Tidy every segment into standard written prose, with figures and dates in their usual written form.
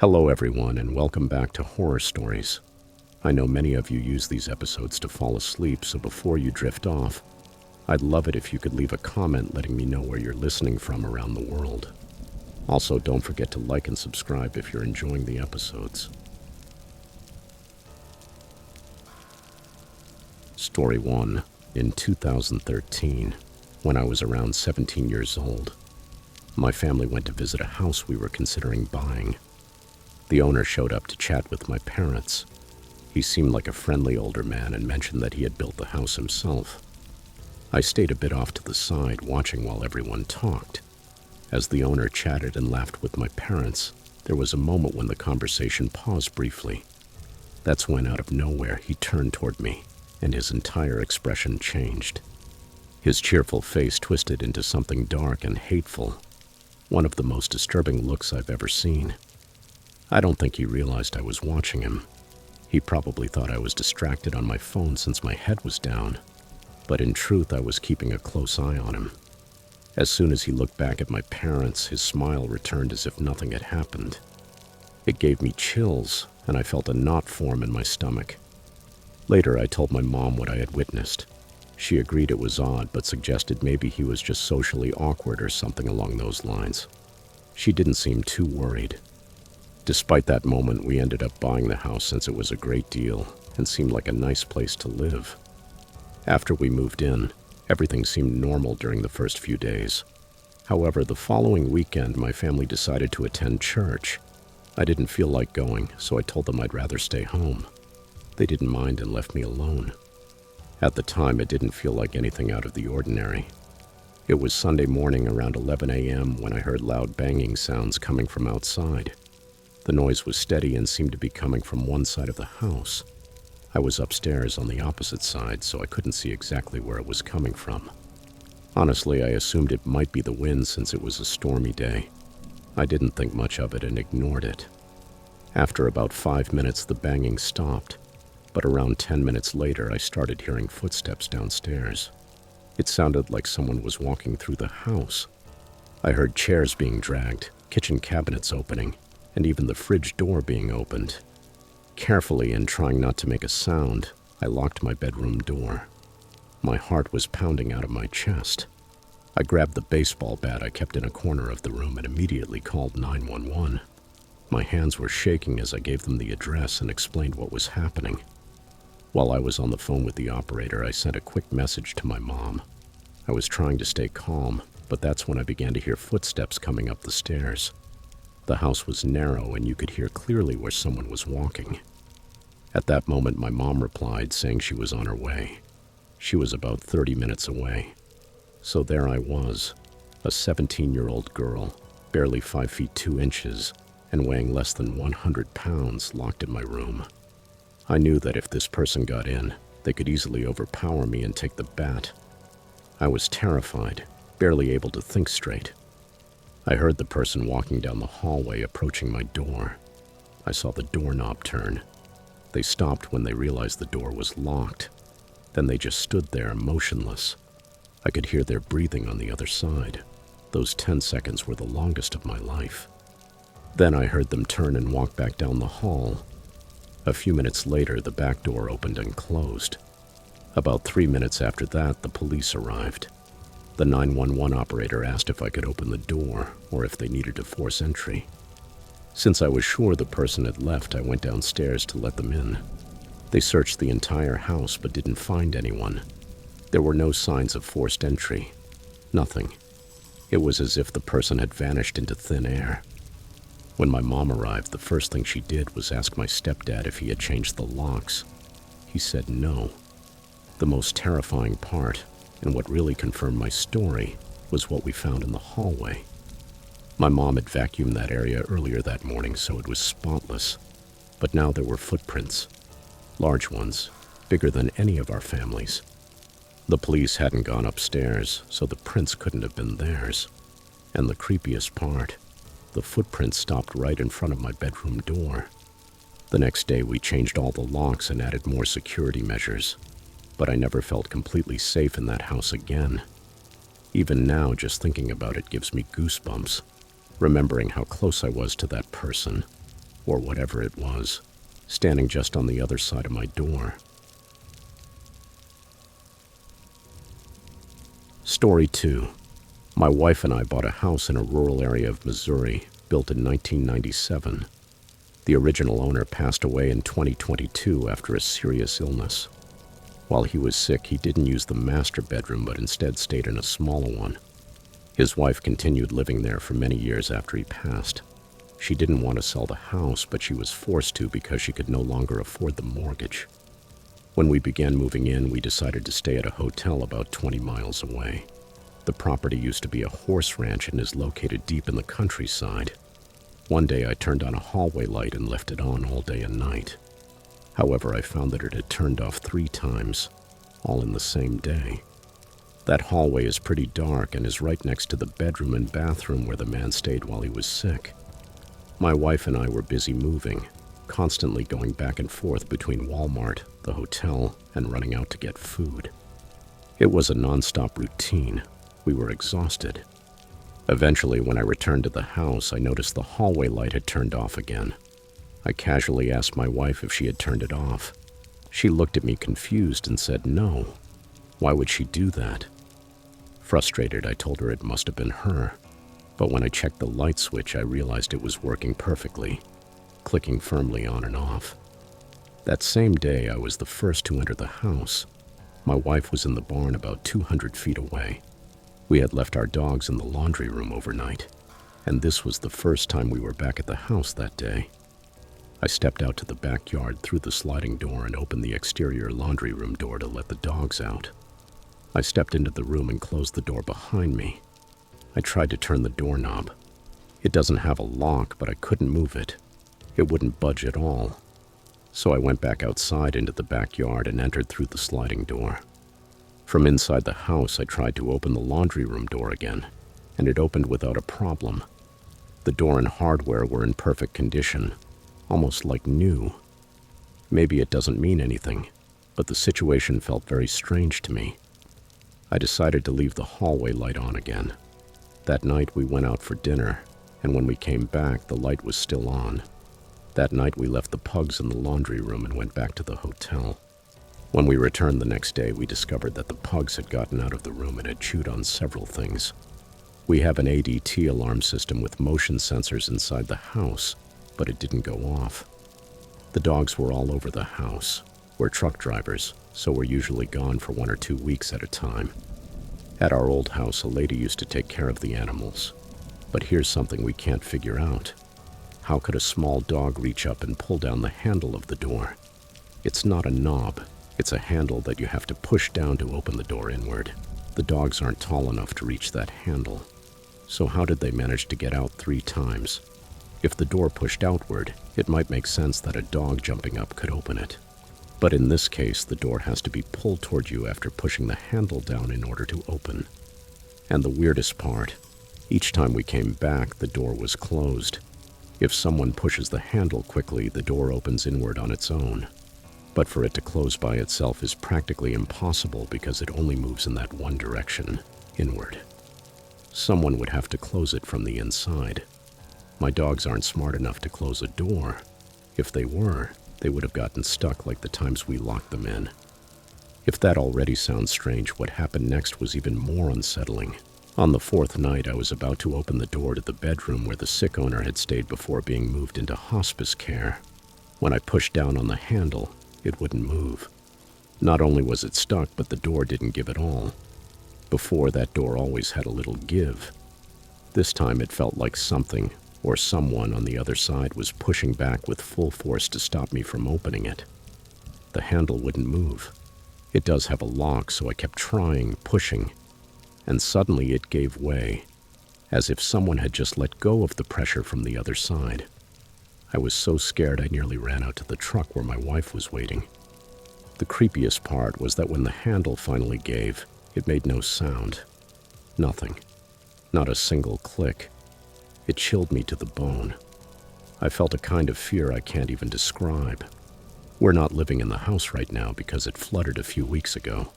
Hello, everyone, and welcome back to Horror Stories. I know many of you use these episodes to fall asleep, so before you drift off, I'd love it if you could leave a comment letting me know where you're listening from around the world. Also, don't forget to like and subscribe if you're enjoying the episodes. Story 1. In 2013, when I was around 17 years old, my family went to visit a house we were considering buying. The owner showed up to chat with my parents. He seemed like a friendly older man and mentioned that he had built the house himself. I stayed a bit off to the side, watching while everyone talked. As the owner chatted and laughed with my parents, there was a moment when the conversation paused briefly. That's when, out of nowhere, he turned toward me, and his entire expression changed. His cheerful face twisted into something dark and hateful, one of the most disturbing looks I've ever seen. I don't think he realized I was watching him. He probably thought I was distracted on my phone since my head was down, but in truth, I was keeping a close eye on him. As soon as he looked back at my parents, his smile returned as if nothing had happened. It gave me chills, and I felt a knot form in my stomach. Later, I told my mom what I had witnessed. She agreed it was odd, but suggested maybe he was just socially awkward or something along those lines. She didn't seem too worried. Despite that moment, we ended up buying the house since it was a great deal and seemed like a nice place to live. After we moved in, everything seemed normal during the first few days. However, the following weekend, my family decided to attend church. I didn't feel like going, so I told them I'd rather stay home. They didn't mind and left me alone. At the time, it didn't feel like anything out of the ordinary. It was Sunday morning around 11 a.m. when I heard loud banging sounds coming from outside. The noise was steady and seemed to be coming from one side of the house. I was upstairs on the opposite side, so I couldn't see exactly where it was coming from. Honestly, I assumed it might be the wind since it was a stormy day. I didn't think much of it and ignored it. After about 5 minutes, the banging stopped, but around 10 minutes later, I started hearing footsteps downstairs. It sounded like someone was walking through the house. I heard chairs being dragged, kitchen cabinets opening, and even the fridge door being opened. Carefully, and trying not to make a sound, I locked my bedroom door. My heart was pounding out of my chest. I grabbed the baseball bat I kept in a corner of the room and immediately called 911. My hands were shaking as I gave them the address and explained what was happening. While I was on the phone with the operator, I sent a quick message to my mom. I was trying to stay calm, but that's when I began to hear footsteps coming up the stairs. The house was narrow, and you could hear clearly where someone was walking. At that moment, my mom replied, saying she was on her way. She was about 30 minutes away. So there I was, a 17-year-old girl, barely 5 feet 2 inches, and weighing less than 100 pounds, locked in my room. I knew that if this person got in, they could easily overpower me and take the bat. I was terrified, barely able to think straight. I heard the person walking down the hallway approaching my door. I saw the doorknob turn. They stopped when they realized the door was locked. Then they just stood there, motionless. I could hear their breathing on the other side. Those 10 seconds were the longest of my life. Then I heard them turn and walk back down the hall. A few minutes later, the back door opened and closed. About 3 minutes after that, the police arrived. The 911 operator asked if I could open the door or if they needed to force entry. Since I was sure the person had left, I went downstairs to let them in. They searched the entire house but didn't find anyone. There were no signs of forced entry. Nothing. It was as if the person had vanished into thin air. When my mom arrived, the first thing she did was ask my stepdad if he had changed the locks. He said no. The most terrifying part, and what really confirmed my story, was what we found in the hallway. My mom had vacuumed that area earlier that morning, so it was spotless. But now there were footprints. Large ones, bigger than any of our families. The police hadn't gone upstairs, so the prints couldn't have been theirs. And the creepiest part, the footprints stopped right in front of my bedroom door. The next day, we changed all the locks and added more security measures. But I never felt completely safe in that house again. Even now, just thinking about it gives me goosebumps, remembering how close I was to that person. or whatever it was, standing just on the other side of my door. Story 2. My wife and I bought a house in a rural area of Missouri, built in 1997. The original owner passed away in 2022 after a serious illness. While he was sick, he didn't use the master bedroom, but instead stayed in a smaller one. His wife continued living there for many years after he passed. She didn't want to sell the house, but she was forced to because she could no longer afford the mortgage. When we began moving in, we decided to stay at a hotel about 20 miles away. The property used to be a horse ranch and is located deep in the countryside. One day I turned on a hallway light and left it on all day and night. However, I found that it had turned off 3 times, all in the same day. That hallway is pretty dark and is right next to the bedroom and bathroom where the man stayed while he was sick. My wife and I were busy moving, constantly going back and forth between Walmart, the hotel, and running out to get food. It was a non-stop routine. We were exhausted. Eventually, when I returned to the house, I noticed the hallway light had turned off again. I casually asked my wife if she had turned it off. She looked at me confused and said no. Why would she do that? Frustrated, I told her it must have been her. But when I checked the light switch, I realized it was working perfectly, clicking firmly on and off. That same day, I was the first to enter the house. My wife was in the barn about 200 feet away. We had left our dogs in the laundry room overnight, and this was the first time we were back at the house that day. I stepped out to the backyard through the sliding door and opened the exterior laundry room door to let the dogs out. I stepped into the room and closed the door behind me. I tried to turn the doorknob. It doesn't have a lock, but I couldn't move it. It wouldn't budge at all. So I went back outside into the backyard and entered through the sliding door. From inside the house, I tried to open the laundry room door again, and it opened without a problem. The door and hardware were in perfect condition, almost like new. Maybe it doesn't mean anything, but the situation felt very strange to me. I decided to leave the hallway light on again. That night we went out for dinner, and when we came back, the light was still on. That night we left the pugs in the laundry room and went back to the hotel. When we returned the next day, we discovered that the pugs had gotten out of the room and had chewed on several things. We have an ADT alarm system with motion sensors inside the house, but it didn't go off. The dogs were all over the house. We're truck drivers, so we're usually gone for 1 or 2 weeks at a time. At our old house, a lady used to take care of the animals. But here's something we can't figure out. How could a small dog reach up and pull down the handle of the door? It's not a knob. It's a handle that you have to push down to open the door inward. The dogs aren't tall enough to reach that handle. So how did they manage to get out 3 times? If the door pushed outward, it might make sense that a dog jumping up could open it. But in this case, the door has to be pulled toward you after pushing the handle down in order to open. And the weirdest part, each time we came back, the door was closed. If someone pushes the handle quickly, the door opens inward on its own. But for it to close by itself is practically impossible because it only moves in that one direction, inward. Someone would have to close it from the inside. My dogs aren't smart enough to close a door. If they were, they would have gotten stuck like the times we locked them in. If that already sounds strange, what happened next was even more unsettling. On the 4th night, I was about to open the door to the bedroom where the sick owner had stayed before being moved into hospice care. When I pushed down on the handle, it wouldn't move. Not only was it stuck, but the door didn't give at all. Before, that door always had a little give. This time it felt like something or someone on the other side was pushing back with full force to stop me from opening it. The handle wouldn't move. It does have a lock, so I kept trying, pushing, and suddenly it gave way, as if someone had just let go of the pressure from the other side. I was so scared I nearly ran out to the truck where my wife was waiting. The creepiest part was that when the handle finally gave, it made no sound. Nothing. Not a single click. It chilled me to the bone. I felt a kind of fear I can't even describe. We're not living in the house right now because it flooded a few weeks ago.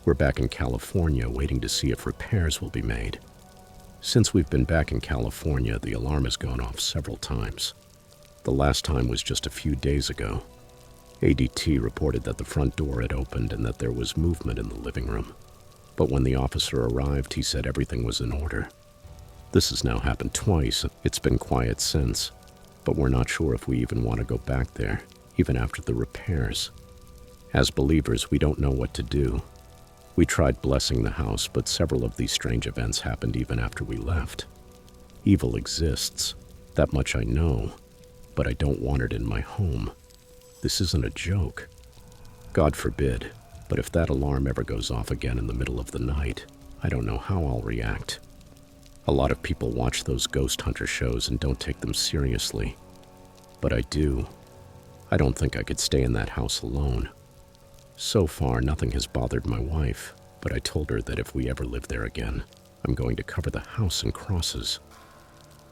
We're back in California waiting to see if repairs will be made. Since we've been back in California, the alarm has gone off several times. The last time was just a few days ago. ADT reported that the front door had opened and that there was movement in the living room. But when the officer arrived, he said everything was in order. This has now happened twice. It's been quiet since, but we're not sure if we even want to go back there, even after the repairs. As believers, we don't know what to do. We tried blessing the house, but several of these strange events happened even after we left. Evil exists, that much I know, but I don't want it in my home. This isn't a joke. God forbid, but if that alarm ever goes off again in the middle of the night, I don't know how I'll react. A lot of people watch those ghost hunter shows and don't take them seriously, but I do. I don't think I could stay in that house alone. So far, nothing has bothered my wife, but I told her that if we ever live there again, I'm going to cover the house in crosses.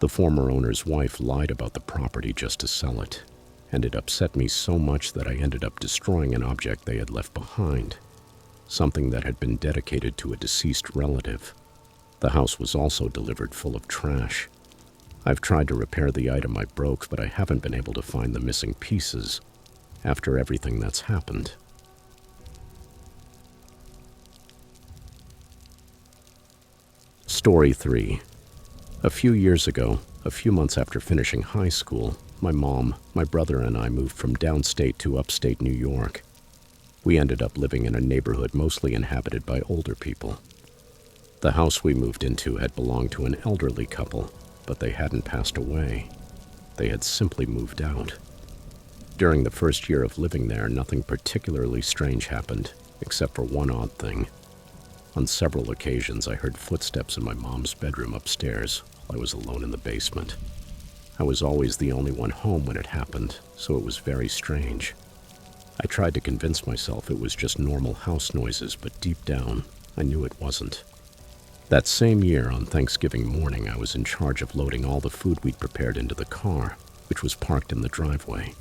The former owner's wife lied about the property just to sell it, and it upset me so much that I ended up destroying an object they had left behind, something that had been dedicated to a deceased relative. The house was also delivered full of trash. I've tried to repair the item I broke, but I haven't been able to find the missing pieces after everything that's happened. Story 3. A few years ago, a few months after finishing high school, my mom, my brother, and I moved from downstate to upstate New York. We ended up living in a neighborhood mostly inhabited by older people. The house we moved into had belonged to an elderly couple, but they hadn't passed away. They had simply moved out. During the first year of living there, nothing particularly strange happened, except for one odd thing. On several occasions, I heard footsteps in my mom's bedroom upstairs while I was alone in the basement. I was always the only one home when it happened, so it was very strange. I tried to convince myself it was just normal house noises, but deep down, I knew it wasn't. That same year, on Thanksgiving morning, I was in charge of loading all the food we'd prepared into the car, which was parked in the driveway.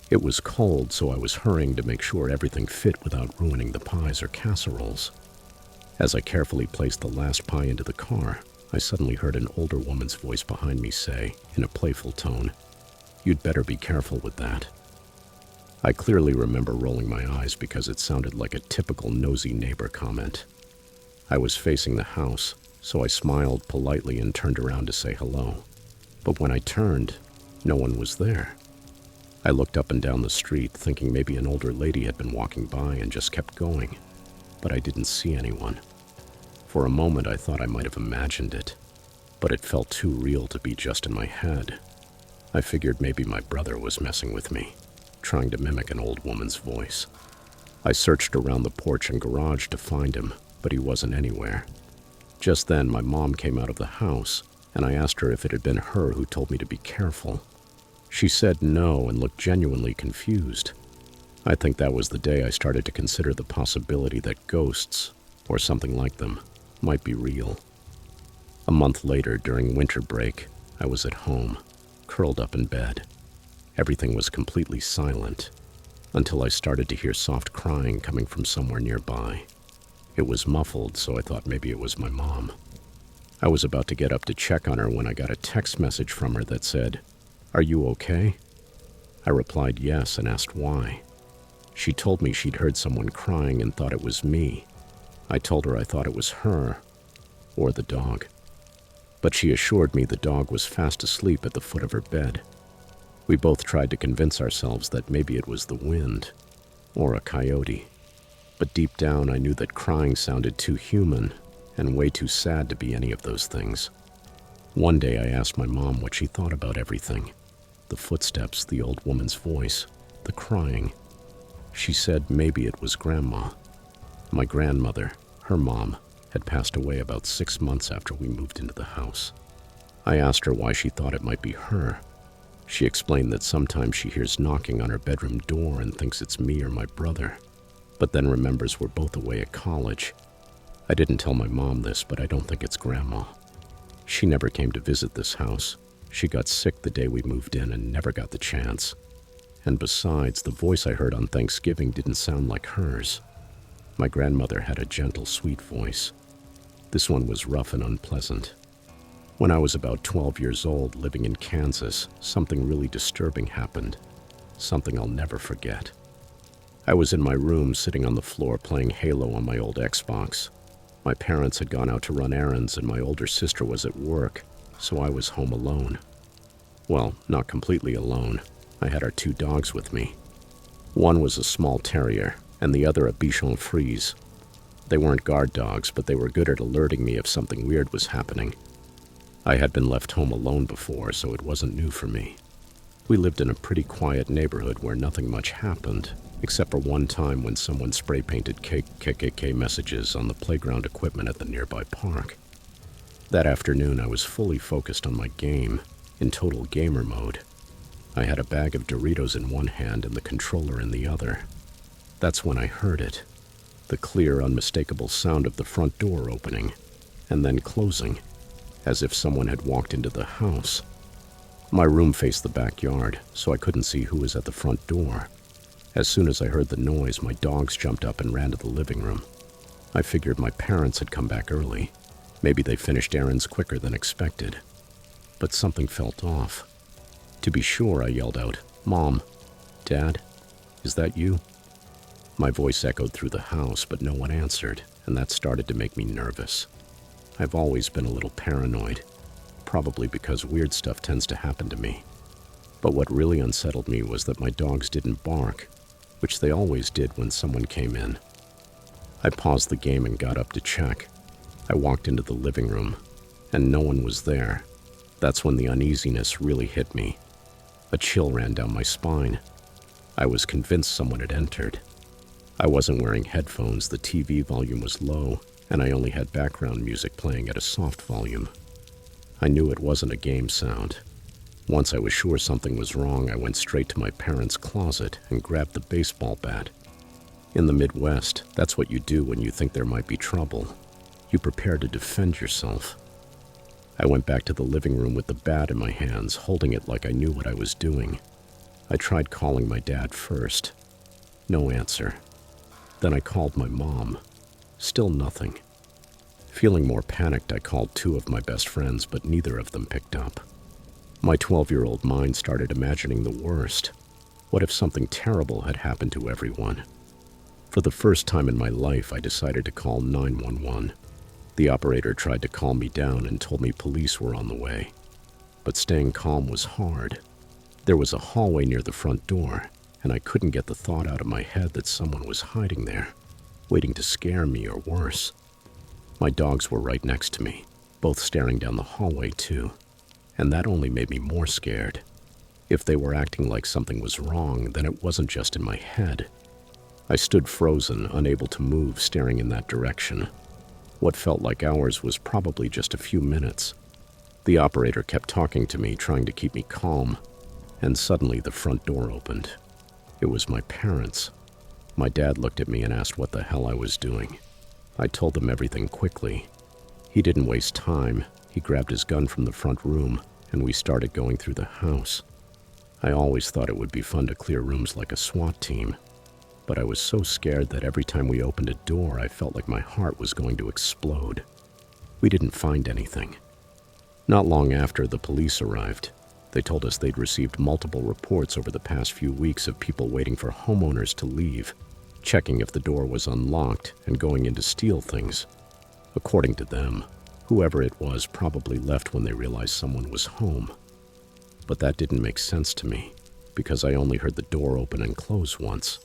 It was cold, so I was hurrying to make sure everything fit without ruining the pies or casseroles. As I carefully placed the last pie into the car, I suddenly heard an older woman's voice behind me say, in a playful tone, "You'd better be careful with that." I clearly remember rolling my eyes because it sounded like a typical nosy neighbor comment. I was facing the house, so I smiled politely and turned around to say hello. But when I turned, no one was there. I looked up and down the street, thinking maybe an older lady had been walking by and just kept going, but I didn't see anyone. For a moment, I thought I might have imagined it, but it felt too real to be just in my head. I figured maybe my brother was messing with me, trying to mimic an old woman's voice. I searched around the porch and garage to find him, but he wasn't anywhere. Just then, my mom came out of the house, and I asked her if it had been her who told me to be careful. She said no and looked genuinely confused. I think that was the day I started to consider the possibility that ghosts, or something like them, might be real. A month later, during winter break, I was at home, curled up in bed. Everything was completely silent, until I started to hear soft crying coming from somewhere nearby. It was muffled, so I thought maybe it was my mom. I was about to get up to check on her when I got a text message from her that said, "Are you okay?" I replied yes and asked why. She told me she'd heard someone crying and thought it was me. I told her I thought it was her, or the dog. But she assured me the dog was fast asleep at the foot of her bed. We both tried to convince ourselves that maybe it was the wind, or a coyote. But deep down I knew that crying sounded too human and way too sad to be any of those things. One day I asked my mom what she thought about everything. The footsteps, the old woman's voice, the crying. She said maybe it was Grandma. My grandmother, her mom, had passed away about 6 months after we moved into the house. I asked her why she thought it might be her. She explained that sometimes she hears knocking on her bedroom door and thinks it's me or my brother, but then remembers we're both away at college. I didn't tell my mom this, but I don't think it's Grandma. She never came to visit this house. She got sick the day we moved in and never got the chance. And besides, the voice I heard on Thanksgiving didn't sound like hers. My grandmother had a gentle, sweet voice. This one was rough and unpleasant. When I was about 12 years old, living in Kansas, something really disturbing happened. Something I'll never forget. I was in my room sitting on the floor playing Halo on my old Xbox. My parents had gone out to run errands and my older sister was at work, so I was home alone. Well, not completely alone. I had our 2 dogs with me. One was a small terrier and the other a Bichon Frise. They weren't guard dogs, but they were good at alerting me if something weird was happening. I had been left home alone before, so it wasn't new for me. We lived in a pretty quiet neighborhood where nothing much happened, except for one time when someone spray-painted KKK messages on the playground equipment at the nearby park. That afternoon, I was fully focused on my game, in total gamer mode. I had a bag of Doritos in one hand and the controller in the other. That's when I heard it, the clear, unmistakable sound of the front door opening, and then closing, as if someone had walked into the house. My room faced the backyard, so I couldn't see who was at the front door. As soon as I heard the noise, my dogs jumped up and ran to the living room. I figured my parents had come back early. Maybe they finished errands quicker than expected. But something felt off. To be sure, I yelled out, "Mom, Dad, is that you?" My voice echoed through the house, but no one answered, and that started to make me nervous. I've always been a little paranoid, probably because weird stuff tends to happen to me. But what really unsettled me was that my dogs didn't bark, which they always did when someone came in. I paused the game and got up to check. I walked into the living room, and no one was there. That's when the uneasiness really hit me. A chill ran down my spine. I was convinced someone had entered. I wasn't wearing headphones, the TV volume was low, and I only had background music playing at a soft volume. I knew it wasn't a game sound. Once I was sure something was wrong, I went straight to my parents' closet and grabbed the baseball bat. In the Midwest, that's what you do when you think there might be trouble. You prepare to defend yourself. I went back to the living room with the bat in my hands, holding it like I knew what I was doing. I tried calling my dad first. No answer. Then I called my mom. Still nothing. Feeling more panicked, I called 2 of my best friends, but neither of them picked up. My 12-year-old mind started imagining the worst. What if something terrible had happened to everyone? For the first time in my life, I decided to call 911. The operator tried to calm me down and told me police were on the way. But staying calm was hard. There was a hallway near the front door, and I couldn't get the thought out of my head that someone was hiding there, waiting to scare me or worse. My dogs were right next to me, both staring down the hallway too, and that only made me more scared. If they were acting like something was wrong, then it wasn't just in my head. I stood frozen, unable to move, staring in that direction. What felt like hours was probably just a few minutes. The operator kept talking to me, trying to keep me calm, and suddenly the front door opened. It was my parents. My dad looked at me and asked what the hell I was doing. I told them everything quickly. He didn't waste time. He grabbed his gun from the front room, and we started going through the house. I always thought it would be fun to clear rooms like a SWAT team, but I was so scared that every time we opened a door, I felt like my heart was going to explode. We didn't find anything. Not long after, the police arrived. They told us they'd received multiple reports over the past few weeks of people waiting for homeowners to leave, checking if the door was unlocked, and going in to steal things. According to them, whoever it was probably left when they realized someone was home. But that didn't make sense to me, because I only heard the door open and close once.